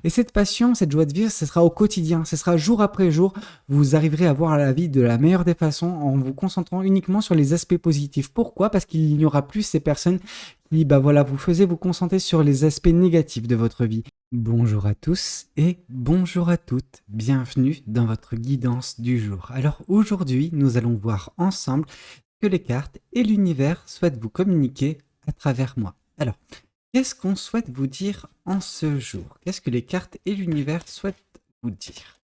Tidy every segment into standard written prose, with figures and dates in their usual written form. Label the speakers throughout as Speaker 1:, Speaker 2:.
Speaker 1: Et cette passion, cette joie de vivre, ce sera au quotidien, ce sera jour après jour. Vous arriverez à voir la vie de la meilleure des façons en vous concentrant uniquement sur les aspects positifs. Pourquoi? Parce qu'il n'y aura plus ces personnes qui, voilà, vous faisaient vous concentrer sur les aspects négatifs de votre vie. Bonjour à tous et bonjour à toutes. Bienvenue dans votre guidance du jour. Alors aujourd'hui, nous allons voir ensemble que les cartes et l'univers souhaitent vous communiquer à travers moi. Alors, qu'est-ce qu'on souhaite vous dire en ce jour? Qu'est-ce que les cartes et l'univers souhaitent vous dire?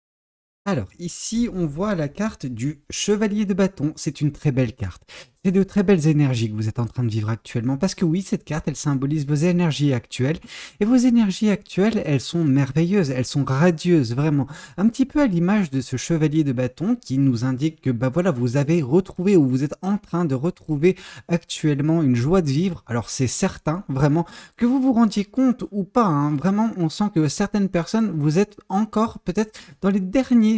Speaker 1: Alors, ici, on voit la carte du chevalier de bâton. C'est une très belle carte. C'est de très belles énergies que vous êtes en train de vivre actuellement. Parce que oui, cette carte, elle symbolise vos énergies actuelles. Et vos énergies actuelles, elles sont merveilleuses. Elles sont radieuses, vraiment. Un petit peu à l'image de ce chevalier de bâton qui nous indique que, voilà, vous avez retrouvé ou vous êtes en train de retrouver actuellement une joie de vivre. Alors, c'est certain, vraiment, que vous vous rendiez compte ou pas. Vraiment, on sent que certaines personnes, vous êtes encore peut-être dans les derniers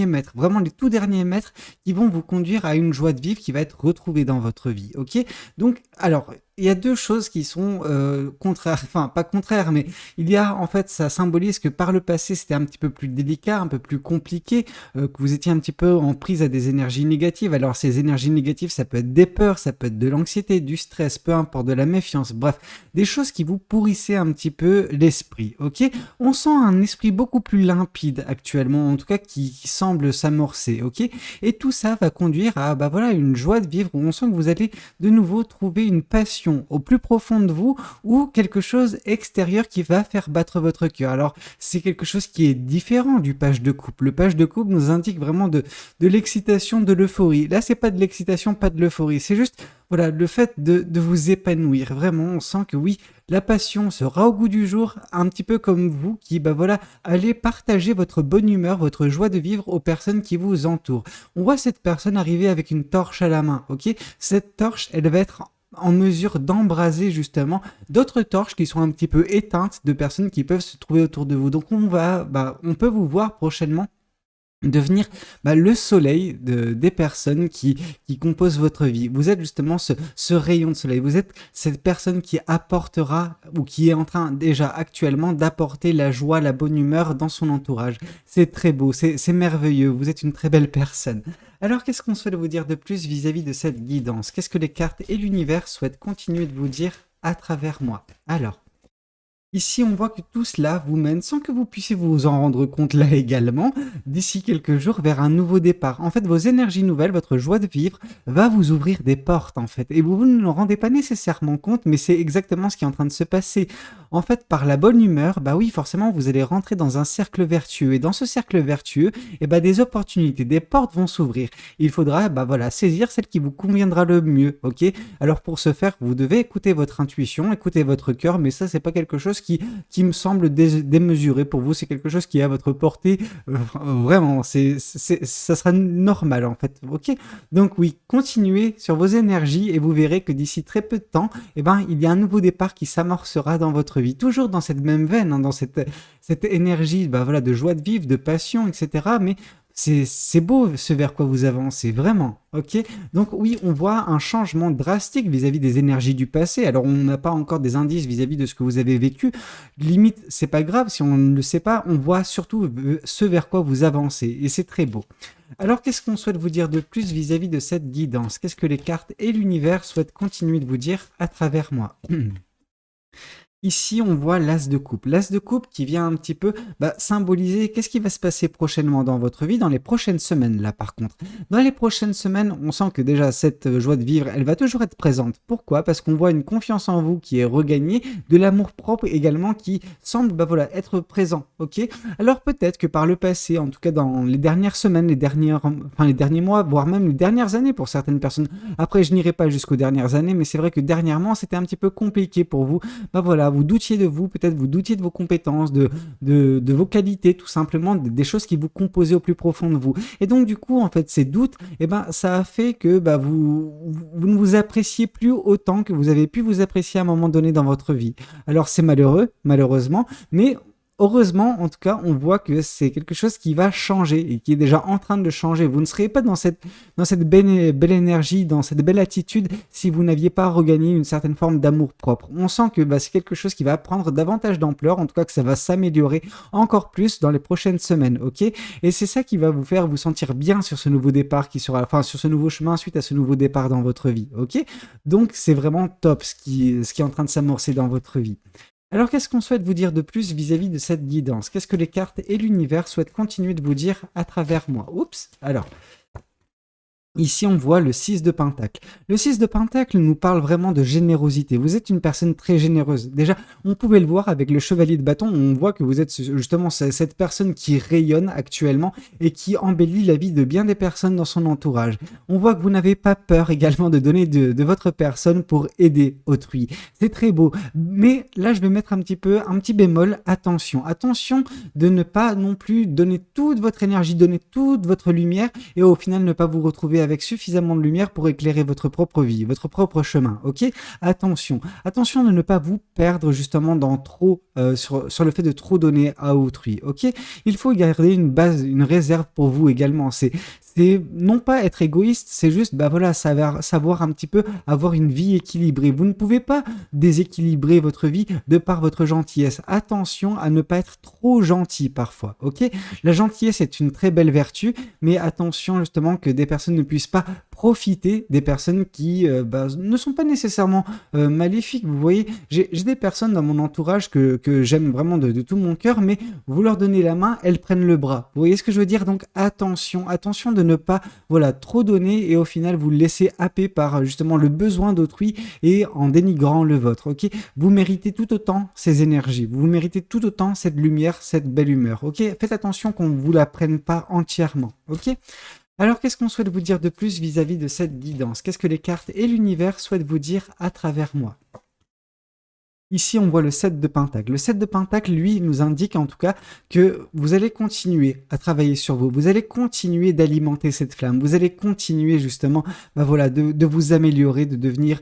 Speaker 1: mètres, vraiment les tout derniers mètres qui vont vous conduire à une joie de vivre qui va être retrouvée dans votre vie, ok? Donc, alors, il y a deux choses qui sont contraires, enfin pas contraires, mais il y a en fait, ça symbolise que par le passé c'était un petit peu plus délicat, un peu plus compliqué, que vous étiez un petit peu en prise à des énergies négatives. Alors ces énergies négatives, ça peut être des peurs, ça peut être de l'anxiété, du stress, peu importe, de la méfiance, bref, des choses qui vous pourrissaient un petit peu l'esprit, ok? On sent un esprit beaucoup plus limpide actuellement, en tout cas qui semble s'amorcer, ok? Et tout ça va conduire à voilà, une joie de vivre où on sent que vous allez de nouveau trouver une passion au plus profond de vous ou quelque chose extérieur qui va faire battre votre cœur. Alors, c'est quelque chose qui est différent du page de coupe. Le page de coupe nous indique vraiment de l'excitation, de l'euphorie. Là, c'est pas de l'excitation, pas de l'euphorie. C'est juste, voilà, le fait de vous épanouir. Vraiment, on sent que oui, la passion sera au goût du jour, un petit peu comme vous qui, voilà, allez partager votre bonne humeur, votre joie de vivre aux personnes qui vous entourent. On voit cette personne arriver avec une torche à la main, ok? Cette torche, elle va être en mesure d'embraser justement d'autres torches qui sont un petit peu éteintes de personnes qui peuvent se trouver autour de vous. Donc on peut vous voir prochainement devenir le soleil des personnes qui composent votre vie. Vous êtes justement ce rayon de soleil. Vous êtes cette personne qui apportera ou qui est en train déjà actuellement d'apporter la joie, la bonne humeur dans son entourage. C'est très beau, c'est merveilleux. Vous êtes une très belle personne. Alors, qu'est-ce qu'on souhaite vous dire de plus vis-à-vis de cette guidance? Qu'est-ce que les cartes et l'univers souhaitent continuer de vous dire à travers moi? Alors, ici, on voit que tout cela vous mène, sans que vous puissiez vous en rendre compte là également, d'ici quelques jours vers un nouveau départ. En fait, vos énergies nouvelles, votre joie de vivre va vous ouvrir des portes en fait. Et vous ne en rendez pas nécessairement compte, mais c'est exactement ce qui est en train de se passer. En fait, par la bonne humeur, oui, forcément, vous allez rentrer dans un cercle vertueux. Et dans ce cercle vertueux, des opportunités, des portes vont s'ouvrir. Il faudra, voilà, saisir celle qui vous conviendra le mieux, ok? Alors pour ce faire, vous devez écouter votre intuition, écouter votre cœur, mais ça, c'est pas quelque chose qui me semble démesuré pour vous. C'est quelque chose qui est à votre portée. Vraiment, ça sera normal en fait, ok? Donc oui, continuez sur vos énergies et vous verrez que d'ici très peu de temps, il y a un nouveau départ qui s'amorcera dans votre vie. Toujours dans cette même veine, dans cette énergie voilà, de joie de vivre, de passion, etc. Mais c'est beau ce vers quoi vous avancez, vraiment, ok? Donc oui, on voit un changement drastique vis-à-vis des énergies du passé. Alors on n'a pas encore des indices vis-à-vis de ce que vous avez vécu. Limite, c'est pas grave, si on ne le sait pas, on voit surtout ce vers quoi vous avancez, et c'est très beau. Alors qu'est-ce qu'on souhaite vous dire de plus vis-à-vis de cette guidance? Qu'est-ce que les cartes et l'univers souhaitent continuer de vous dire à travers moi? Ici, on voit l'as de coupe. L'as de coupe qui vient un petit peu symboliser qu'est-ce qui va se passer prochainement dans votre vie, dans les prochaines semaines, là, par contre. Dans les prochaines semaines, on sent que déjà, cette joie de vivre, elle va toujours être présente. Pourquoi? Parce qu'on voit une confiance en vous qui est regagnée, de l'amour-propre également qui semble, voilà, être présent, ok? Alors peut-être que par le passé, en tout cas dans les dernières semaines, les derniers mois, voire même les dernières années pour certaines personnes. Après, je n'irai pas jusqu'aux dernières années, mais c'est vrai que dernièrement, c'était un petit peu compliqué pour vous. Voilà, vous doutiez de vous, peut-être vous doutiez de vos compétences, de vos qualités, tout simplement, des choses qui vous composaient au plus profond de vous. Et donc, du coup, en fait, ces doutes, ça a fait que vous ne vous appréciez plus autant que vous avez pu vous apprécier à un moment donné dans votre vie. Alors, c'est malheureux, malheureusement, mais heureusement, en tout cas, on voit que c'est quelque chose qui va changer et qui est déjà en train de changer. Vous ne seriez pas dans cette belle énergie, dans cette belle attitude si vous n'aviez pas regagné une certaine forme d'amour propre. On sent que c'est quelque chose qui va prendre davantage d'ampleur, en tout cas que ça va s'améliorer encore plus dans les prochaines semaines, ok? Et c'est ça qui va vous faire vous sentir bien sur ce nouveau départ qui sera, enfin sur ce nouveau chemin suite à ce nouveau départ dans votre vie, ok? Donc c'est vraiment top ce qui est en train de s'amorcer dans votre vie. Alors, qu'est-ce qu'on souhaite vous dire de plus vis-à-vis de cette guidance? Qu'est-ce que les cartes et l'univers souhaitent continuer de vous dire à travers moi? Oups, alors, ici, on voit le 6 de Pentacle. Le 6 de Pentacle nous parle vraiment de générosité. Vous êtes une personne très généreuse. Déjà, on pouvait le voir avec le Chevalier de Bâton. On voit que vous êtes justement cette personne qui rayonne actuellement et qui embellit la vie de bien des personnes dans son entourage. On voit que vous n'avez pas peur également de donner de votre personne pour aider autrui. C'est très beau. Mais là, je vais mettre un petit bémol. Attention. Attention de ne pas non plus donner toute votre énergie, donner toute votre lumière et au final ne pas vous retrouver avec suffisamment de lumière pour éclairer votre propre vie, votre propre chemin, ok? Attention, attention de ne pas vous perdre justement dans trop, sur le fait de trop donner à autrui, ok? Il faut garder une base, une réserve pour vous également, c'est non pas être égoïste, c'est juste, voilà, savoir un petit peu avoir une vie équilibrée. Vous ne pouvez pas déséquilibrer votre vie de par votre gentillesse. Attention à ne pas être trop gentil parfois, ok? La gentillesse est une très belle vertu, mais attention justement que des personnes ne puissent pas profiter des personnes qui ne sont pas nécessairement maléfiques. Vous voyez, j'ai des personnes dans mon entourage que j'aime vraiment de tout mon cœur, mais vous leur donnez la main, elles prennent le bras. Vous voyez ce que je veux dire? Donc attention, attention de ne pas trop donner et au final vous laisser happer par justement le besoin d'autrui et en dénigrant le vôtre. Ok, vous méritez tout autant ces énergies, vous méritez tout autant cette lumière, cette belle humeur. Ok, faites attention qu'on ne vous la prenne pas entièrement. Ok. Alors, qu'est-ce qu'on souhaite vous dire de plus vis-à-vis de cette guidance? Qu'est-ce que les cartes et l'univers souhaitent vous dire à travers moi? Ici, on voit le 7 de Pentacle. Le 7 de Pentacle, lui, nous indique en tout cas que vous allez continuer à travailler sur vous. Vous allez continuer d'alimenter cette flamme. Vous allez continuer justement de vous améliorer, de devenir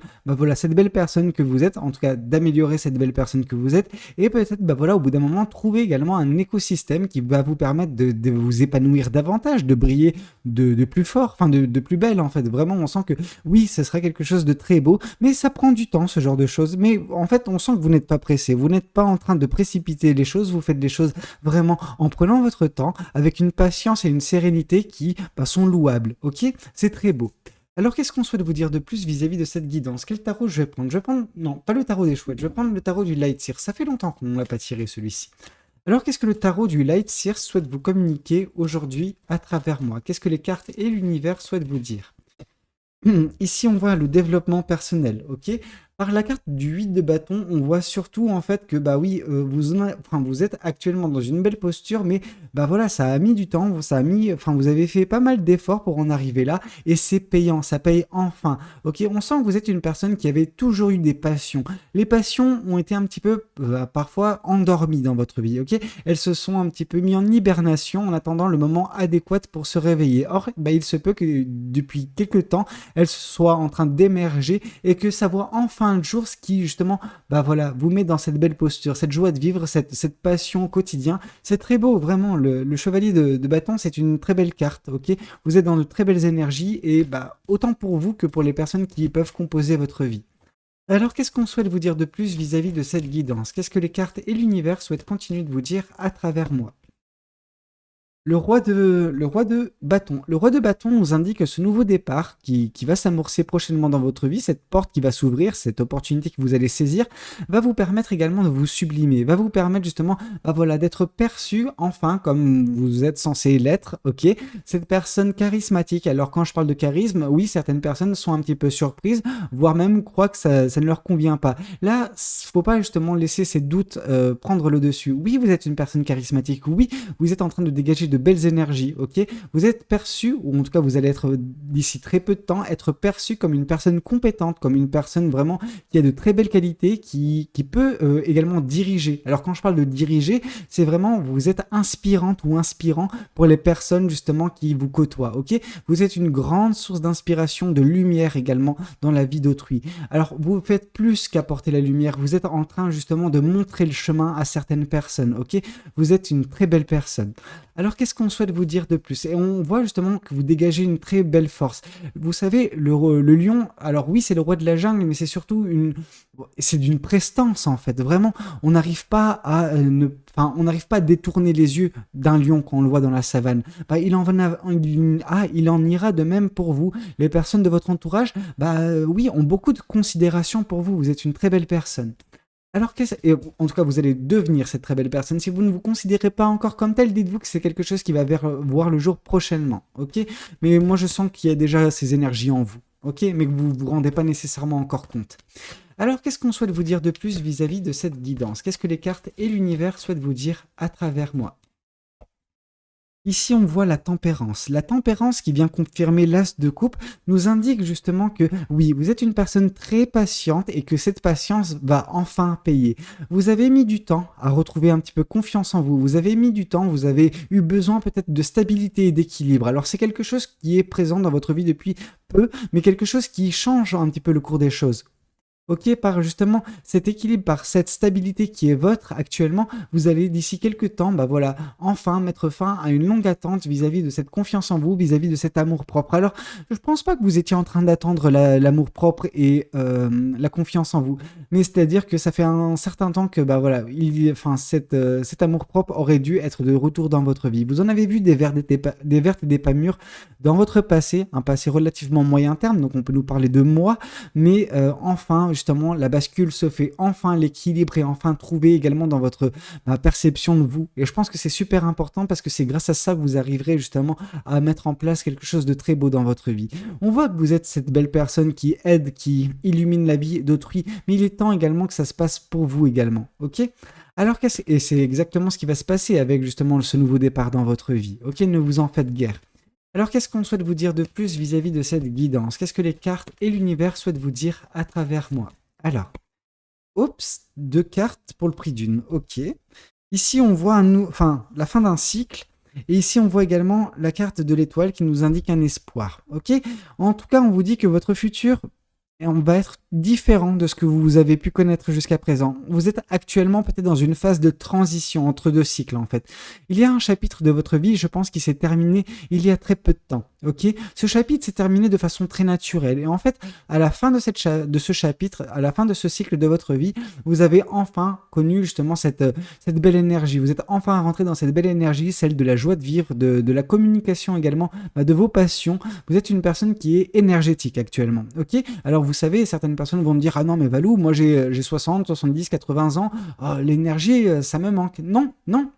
Speaker 1: cette belle personne que vous êtes. En tout cas, d'améliorer cette belle personne que vous êtes. Et peut-être au bout d'un moment, trouver également un écosystème qui va vous permettre de vous épanouir davantage, de briller de plus fort, enfin de plus belle en fait. Vraiment, on sent que oui, ce sera quelque chose de très beau, mais ça prend du temps ce genre de choses. Mais en fait, on sent que vous n'êtes pas pressé, vous n'êtes pas en train de précipiter les choses, vous faites les choses vraiment en prenant votre temps, avec une patience et une sérénité qui sont louables, ok? C'est très beau. Alors qu'est-ce qu'on souhaite vous dire de plus vis-à-vis de cette guidance? Quel tarot je vais prendre? Je vais prendre, non, pas le tarot des chouettes, je vais prendre le tarot du Light Seer. Ça fait longtemps qu'on ne l'a pas tiré celui-ci. Alors qu'est-ce que le tarot du Light Seer souhaite vous communiquer aujourd'hui à travers moi? Qu'est-ce que les cartes et l'univers souhaitent vous dire? Ici, on voit le développement personnel, ok? Par la carte du 8 de bâton, on voit surtout en fait que vous êtes actuellement dans une belle posture, mais ça a mis du temps, vous avez fait pas mal d'efforts pour en arriver là, et c'est payant, ça paye enfin, ok? On sent que vous êtes une personne qui avait toujours eu des passions. Les passions ont été un petit peu parfois endormies dans votre vie, ok? Elles se sont un petit peu mis en hibernation en attendant le moment adéquat pour se réveiller. Or, il se peut que depuis quelques temps, elles soient en train d'émerger et que ça voit enfin le jour, ce qui justement vous met dans cette belle posture, cette joie de vivre, cette passion au quotidien. C'est très beau, vraiment. Le chevalier de bâton, c'est une très belle carte, ok? Vous êtes dans de très belles énergies et autant pour vous que pour les personnes qui peuvent composer votre vie. Alors, qu'est-ce qu'on souhaite vous dire de plus vis-à-vis de cette guidance? Qu'est-ce que les cartes et l'univers souhaitent continuer de vous dire à travers moi? Le roi de bâton. Le roi de bâton nous indique ce nouveau départ qui va s'amorcer prochainement dans votre vie, cette porte qui va s'ouvrir, cette opportunité que vous allez saisir, va vous permettre également de vous sublimer, va vous permettre justement d'être perçu enfin comme vous êtes censé l'être, ok? Cette personne charismatique. Alors quand je parle de charisme, oui, certaines personnes sont un petit peu surprises, voire même croient que ça ne leur convient pas. Là, faut pas justement laisser ces doutes prendre le dessus. Oui, vous êtes une personne charismatique, oui, vous êtes en train de dégager de belles énergies, ok? Vous êtes perçu, ou en tout cas vous allez être d'ici très peu de temps, être perçu comme une personne compétente, comme une personne vraiment qui a de très belles qualités, qui peut également diriger. Alors quand je parle de diriger, c'est vraiment vous êtes inspirante ou inspirant pour les personnes justement qui vous côtoient, ok? Vous êtes une grande source d'inspiration, de lumière également dans la vie d'autrui. Alors vous faites plus qu'apporter la lumière, vous êtes en train justement de montrer le chemin à certaines personnes, ok? Vous êtes une très belle personne. Alors qu'est-ce qu'on souhaite vous dire de plus? Et on voit justement que vous dégagez une très belle force. Vous savez, le lion, alors oui, c'est le roi de la jungle, mais c'est surtout c'est d'une prestance en fait. Vraiment, on n'arrive pas à on n'arrive pas à détourner les yeux d'un lion quand on le voit dans la savane. Bah, il en ira de même pour vous. Les personnes de votre entourage, oui, ont beaucoup de considération pour vous. Vous êtes une très belle personne. Alors, et en tout cas, vous allez devenir cette très belle personne. Si vous ne vous considérez pas encore comme tel, dites-vous que c'est quelque chose qui va voir le jour prochainement, ok? Mais moi, je sens qu'il y a déjà ces énergies en vous, ok? Mais que vous ne vous rendez pas nécessairement encore compte. Alors, qu'est-ce qu'on souhaite vous dire de plus vis-à-vis de cette guidance? Qu'est-ce que les cartes et l'univers souhaitent vous dire à travers moi? Ici, on voit la tempérance. La tempérance qui vient confirmer l'as de coupe nous indique justement que oui, vous êtes une personne très patiente et que cette patience va enfin payer. Vous avez mis du temps à retrouver un petit peu confiance en vous. Vous avez mis du temps, vous avez eu besoin peut-être de stabilité et d'équilibre. Alors c'est quelque chose qui est présent dans votre vie depuis peu, mais quelque chose qui change un petit peu le cours des choses. Ok, par justement cet équilibre, par cette stabilité qui est votre actuellement, vous allez d'ici quelques temps, enfin mettre fin à une longue attente vis-à-vis de cette confiance en vous, vis-à-vis de cet amour propre. Alors, je ne pense pas que vous étiez en train d'attendre l'amour propre et la confiance en vous, mais c'est-à-dire que ça fait un certain temps que, cet amour propre aurait dû être de retour dans votre vie. Vous en avez vu des vertes et des pas mûres dans votre passé, un passé relativement moyen terme, donc on peut nous parler de mois, mais enfin, justement, la bascule se fait, enfin l'équilibre est enfin trouvé également dans votre perception de vous. Et je pense que c'est super important parce que c'est grâce à ça que vous arriverez justement à mettre en place quelque chose de très beau dans votre vie. On voit que vous êtes cette belle personne qui aide, qui illumine la vie d'autrui, mais il est temps également que ça se passe pour vous également, ok? Alors, et c'est exactement ce qui va se passer avec justement ce nouveau départ dans votre vie, ok? Ne vous en faites guère. Alors, qu'est-ce qu'on souhaite vous dire de plus vis-à-vis de cette guidance? Qu'est-ce que les cartes et l'univers souhaitent vous dire à travers moi? Alors, 2 cartes pour le prix d'une, ok. Ici, on voit la fin d'un cycle, et ici, on voit également la carte de l'étoile qui nous indique un espoir, ok. En tout cas, on vous dit que votre futur va être différent de ce que vous avez pu connaître jusqu'à présent. Vous êtes actuellement peut-être dans une phase de transition entre 2 cycles en fait. Il y a un chapitre de votre vie, je pense, qui s'est terminé il y a très peu de temps. Ok, ce chapitre s'est terminé de façon très naturelle et en fait, à la fin de ce chapitre, à la fin de ce cycle de votre vie, vous avez enfin connu justement cette belle énergie. Vous êtes enfin rentré dans cette belle énergie, celle de la joie de vivre, de la communication également, de vos passions. Vous êtes une personne qui est énergétique actuellement. Ok, alors vous savez, certaines personnes vont me dire: ah non mais Valou, moi j'ai 60, 70, 80 ans, oh, l'énergie ça me manque. Non,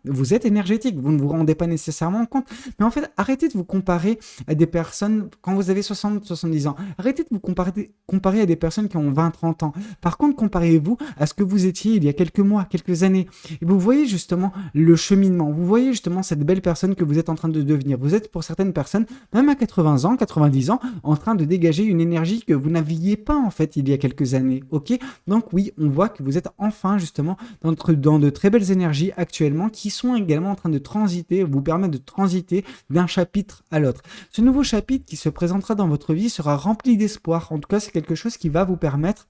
Speaker 1: vous êtes énergétique, vous ne vous rendez pas nécessairement compte. Mais en fait, arrêtez de vous comparer à des personnes quand vous avez 60, 70 ans. Arrêtez de vous comparer à des personnes qui ont 20, 30 ans. Par contre, comparez-vous à ce que vous étiez il y a quelques mois, quelques années. Et vous voyez justement le cheminement, vous voyez justement cette belle personne que vous êtes en train de devenir. Vous êtes pour certaines personnes, même à 80 ans, 90 ans, en train de dégager une énergie que vous n'aviez pas en fait il y a quelques années, ok? Donc oui, on voit que vous êtes enfin justement dans de très belles énergies actuellement qui sont également en train de transiter, vous permettre de transiter d'un chapitre à l'autre. Ce nouveau chapitre qui se présentera dans votre vie sera rempli d'espoir. En tout cas, c'est quelque chose qui va vous permettre,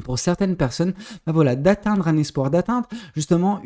Speaker 1: pour certaines personnes, d'atteindre un espoir, d'atteindre justement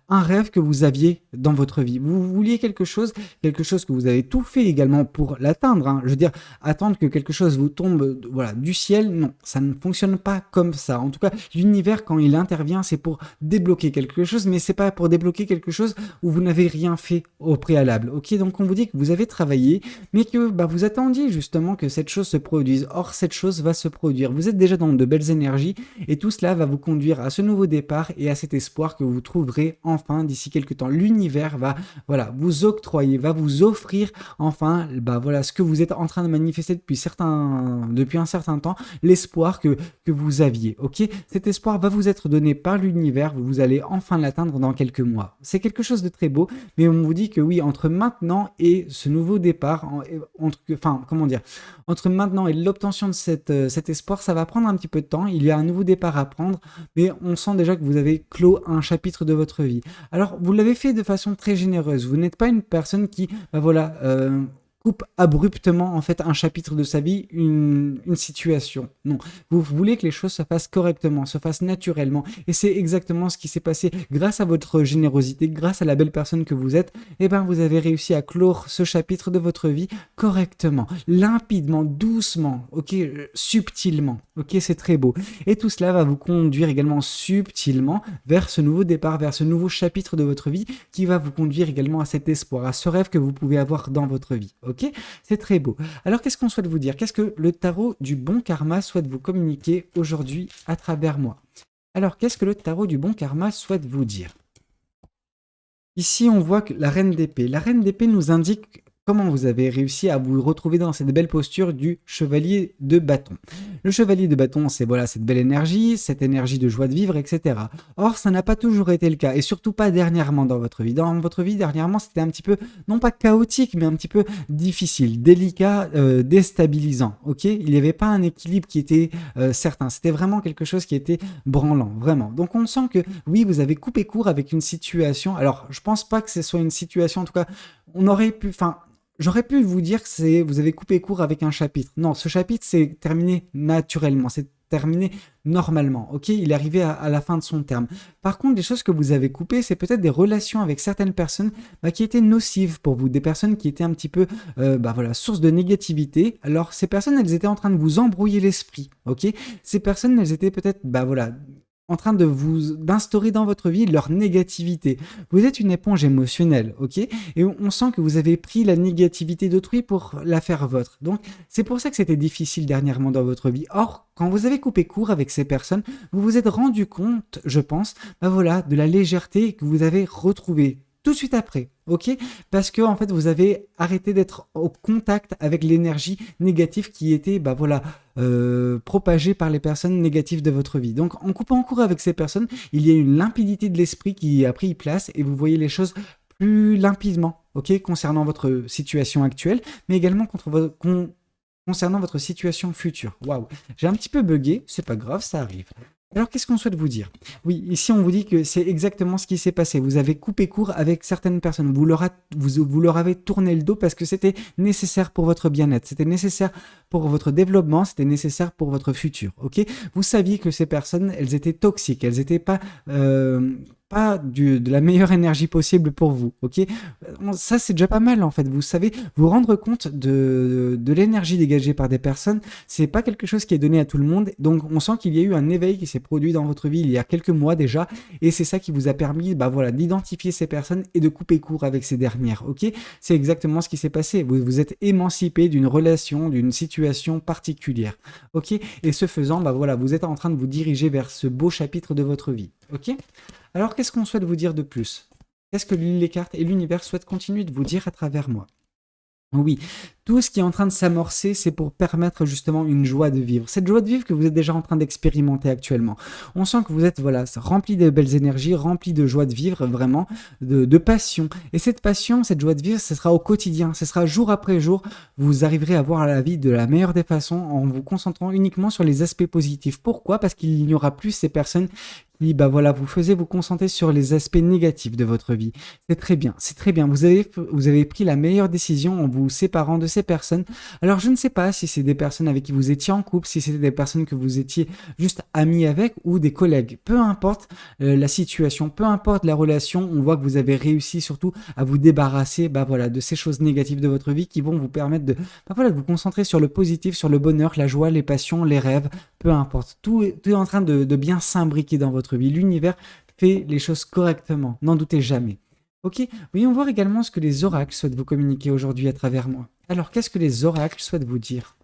Speaker 1: un rêve que vous aviez dans votre vie. Vous vouliez quelque chose que vous avez tout fait également pour l'atteindre, hein. Je veux dire, attendre que quelque chose vous tombe, du ciel, non, ça ne fonctionne pas comme ça. En tout cas, l'univers, quand il intervient, c'est pour débloquer quelque chose, mais c'est pas pour débloquer quelque chose où vous n'avez rien fait au préalable. Ok, donc on vous dit que vous avez travaillé, mais que vous attendiez justement que cette chose se produise. Or, cette chose va se produire. Vous êtes déjà déjà dans de belles énergies et tout cela va vous conduire à ce nouveau départ et à cet espoir que vous trouverez enfin d'ici quelques temps. L'univers va voilà, vous octroyer, va vous offrir enfin bah, voilà, ce que vous êtes en train de manifester depuis un certain temps, l'espoir que vous aviez. Ok, cet espoir va vous être donné par l'univers, vous allez enfin l'atteindre dans quelques mois. C'est quelque chose de très beau, mais on vous dit que oui, entre maintenant et ce nouveau départ, enfin, comment dire, entre maintenant et l'obtention de cet espoir, ça va prendre un petit peu de temps. Il y a un nouveau départ à prendre, mais on sent déjà que vous avez clos un chapitre de votre vie. Alors, vous l'avez fait de façon très généreuse. Vous n'êtes pas une personne qui, bah voilà, coupe abruptement en fait un chapitre de sa vie, une situation. Non, vous voulez que les choses se fassent correctement, se fassent naturellement, et c'est exactement ce qui s'est passé grâce à votre générosité, grâce à la belle personne que vous êtes. Et ben vous avez réussi à clore ce chapitre de votre vie correctement, limpidement, doucement, ok, subtilement. Ok, c'est très beau. Et tout cela va vous conduire également subtilement vers ce nouveau départ, vers ce nouveau chapitre de votre vie qui va vous conduire également à cet espoir, à ce rêve que vous pouvez avoir dans votre vie. Ok, c'est très beau. Alors, qu'est-ce qu'on souhaite vous dire? Qu'est-ce que le tarot du bon karma souhaite vous communiquer aujourd'hui à travers moi? Alors, qu'est-ce que le tarot du bon karma souhaite vous dire? Ici, on voit que la reine d'épée. La reine d'épée nous indique comment vous avez réussi à vous retrouver dans cette belle posture du chevalier de bâton. Le chevalier de bâton, c'est voilà, cette belle énergie, cette énergie de joie de vivre, etc. Or, ça n'a pas toujours été le cas, et surtout pas dernièrement dans votre vie. Dans votre vie, dernièrement, c'était un petit peu, non pas chaotique, mais un petit peu difficile, délicat, déstabilisant. Ok, il n'y avait pas un équilibre qui était certain. C'était vraiment quelque chose qui était branlant, vraiment. Donc, on sent que oui, vous avez coupé court avec une situation. Alors, je pense pas que ce soit une situation, en tout cas, on aurait pu, enfin. J'aurais pu vous dire que vous avez coupé court avec un chapitre. Non, ce chapitre, c'est terminé naturellement, c'est terminé normalement, ok? Il est arrivé à la fin de son terme. Par contre, des choses que vous avez coupées, c'est peut-être des relations avec certaines personnes qui étaient nocives pour vous, des personnes qui étaient un petit peu, voilà, source de négativité. Alors, ces personnes, elles étaient en train de vous embrouiller l'esprit, ok? Ces personnes, elles étaient peut-être, voilà, en train de vous d'instaurer dans votre vie leur négativité. Vous êtes une éponge émotionnelle, ok? Et on sent que vous avez pris la négativité d'autrui pour la faire vôtre. Donc, c'est pour ça que c'était difficile dernièrement dans votre vie. Or, quand vous avez coupé court avec ces personnes, vous vous êtes rendu compte, je pense, voilà, de la légèreté que vous avez retrouvée tout de suite après, ok? Parce que en fait, vous avez arrêté d'être au contact avec l'énergie négative qui était, voilà, propagée par les personnes négatives de votre vie. Donc, en coupant court avec ces personnes, il y a une limpidité de l'esprit qui a pris place et vous voyez les choses plus limpidement, ok? Concernant votre situation actuelle, mais également concernant votre situation future. Waouh, j'ai un petit peu bugué, c'est pas grave, ça arrive. Alors, qu'est-ce qu'on souhaite vous dire? Oui, ici, on vous dit que c'est exactement ce qui s'est passé. Vous avez coupé court avec certaines personnes. Vous leur avez tourné le dos parce que c'était nécessaire pour votre bien-être. C'était nécessaire pour votre développement. C'était nécessaire pour votre futur. Ok? Vous saviez que ces personnes, elles étaient toxiques. Elles n'étaient pas de la meilleure énergie possible pour vous, ok? Ça, c'est déjà pas mal, en fait. Vous savez, vous rendre compte de l'énergie dégagée par des personnes, c'est pas quelque chose qui est donné à tout le monde. Donc, on sent qu'il y a eu un éveil qui s'est produit dans votre vie il y a quelques mois déjà, et c'est ça qui vous a permis, voilà, d'identifier ces personnes et de couper court avec ces dernières, ok? C'est exactement ce qui s'est passé. Vous vous êtes émancipé d'une relation, d'une situation particulière, ok? Et ce faisant, voilà, vous êtes en train de vous diriger vers ce beau chapitre de votre vie, ok? Alors, qu'est-ce qu'on souhaite vous dire de plus? Qu'est-ce que les cartes et l'univers souhaitent continuer de vous dire à travers moi? Oui, tout ce qui est en train de s'amorcer, c'est pour permettre justement une joie de vivre. Cette joie de vivre que vous êtes déjà en train d'expérimenter actuellement. On sent que vous êtes voilà, rempli de belles énergies, rempli de joie de vivre, vraiment, de passion. Et cette passion, cette joie de vivre, ce sera au quotidien, ce sera jour après jour. Vous arriverez à voir la vie de la meilleure des façons en vous concentrant uniquement sur les aspects positifs. Pourquoi? Parce qu'il n'y aura plus ces personnes qui, voilà, vous faisiez vous concentrer sur les aspects négatifs de votre vie. C'est très bien, c'est très bien. Vous avez pris la meilleure décision en vous séparant de ces personnes. Alors, je ne sais pas si c'est des personnes avec qui vous étiez en couple, si c'était des personnes que vous étiez juste amis avec ou des collègues. Peu importe la situation, peu importe la relation, on voit que vous avez réussi surtout à vous débarrasser voilà, de ces choses négatives de votre vie qui vont vous permettre de, voilà, de vous concentrer sur le positif, sur le bonheur, la joie, les passions, les rêves, peu importe. Tout est en train de bien s'imbriquer dans votre vie. L'univers fait les choses correctement, n'en doutez jamais. Ok, voyons voir également ce que les oracles souhaitent vous communiquer aujourd'hui à travers moi. Alors, qu'est-ce que les oracles souhaitent vous dire?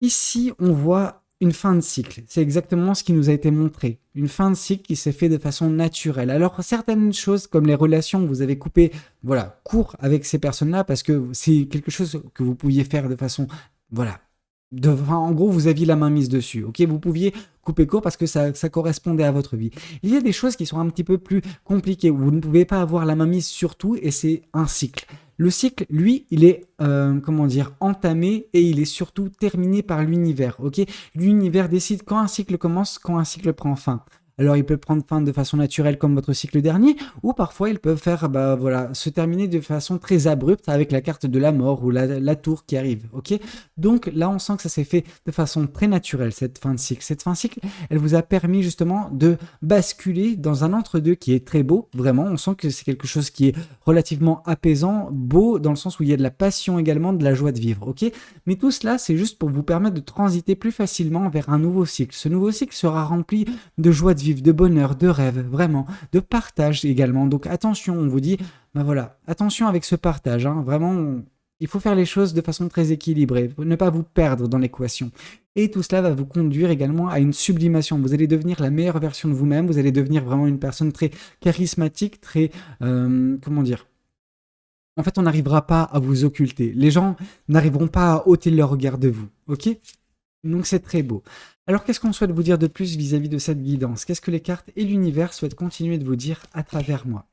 Speaker 1: Ici, on voit une fin de cycle. C'est exactement ce qui nous a été montré. Une fin de cycle qui s'est fait de façon naturelle. Alors, certaines choses comme les relations, vous avez coupé, voilà, court avec ces personnes-là parce que c'est quelque chose que vous pouviez faire de façon, voilà, enfin, en gros, vous aviez la main mise dessus, ok? Vous pouviez couper court parce que ça correspondait à votre vie. Il y a des choses qui sont un petit peu plus compliquées, où vous ne pouvez pas avoir la main mise sur tout, et c'est un cycle. Le cycle, lui, il est, comment dire, entamé, et il est surtout terminé par l'univers, ok? L'univers décide quand un cycle commence, quand un cycle prend fin. Alors, il peut prendre fin de façon naturelle comme votre cycle dernier, ou parfois il peut faire, bah voilà, se terminer de façon très abrupte avec la carte de la mort ou la tour qui arrive, ok? Donc là, on sent que ça s'est fait de façon très naturelle, cette fin de cycle. Cette fin de cycle, elle vous a permis justement de basculer dans un entre-deux qui est très beau, vraiment. On sent que c'est quelque chose qui est relativement apaisant, beau, dans le sens où il y a de la passion également, de la joie de vivre, ok? Mais tout cela, c'est juste pour vous permettre de transiter plus facilement vers un nouveau cycle. Ce nouveau cycle sera rempli de joie de vivre, de bonheur, de rêve, vraiment, de partage également. Donc attention, on vous dit, ben voilà, attention avec ce partage, hein, vraiment, il faut faire les choses de façon très équilibrée, ne pas vous perdre dans l'équation. Et tout cela va vous conduire également à une sublimation. Vous allez devenir la meilleure version de vous-même, vous allez devenir vraiment une personne très charismatique, très, comment dire, en fait, on n'arrivera pas à vous occulter. Les gens n'arriveront pas à ôter leur regard de vous, ok? Donc c'est très beau. Alors qu'est-ce qu'on souhaite vous dire de plus vis-à-vis de cette guidance? Qu'est-ce que les cartes et l'univers souhaitent continuer de vous dire à travers moi?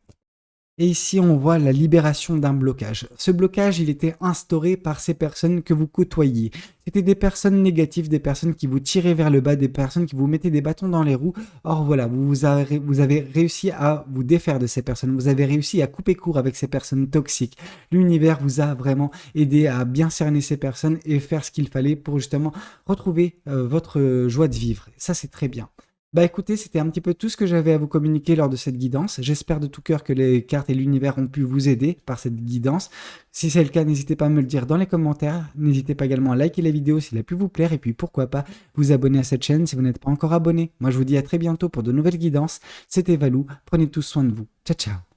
Speaker 1: Et ici, on voit la libération d'un blocage. Ce blocage, il était instauré par ces personnes que vous côtoyiez. C'était des personnes négatives, des personnes qui vous tiraient vers le bas, des personnes qui vous mettaient des bâtons dans les roues. Or voilà, vous avez réussi à vous défaire de ces personnes. Vous avez réussi à couper court avec ces personnes toxiques. L'univers vous a vraiment aidé à bien cerner ces personnes et faire ce qu'il fallait pour justement retrouver votre joie de vivre. Ça, c'est très bien. Bah écoutez, c'était un petit peu tout ce que j'avais à vous communiquer lors de cette guidance. J'espère de tout cœur que les cartes et l'univers ont pu vous aider par cette guidance. Si c'est le cas, n'hésitez pas à me le dire dans les commentaires. N'hésitez pas également à liker la vidéo s'il a pu vous plaire. Et puis pourquoi pas vous abonner à cette chaîne si vous n'êtes pas encore abonné. Moi je vous dis à très bientôt pour de nouvelles guidances. C'était Valou, prenez tous soin de vous. Ciao ciao.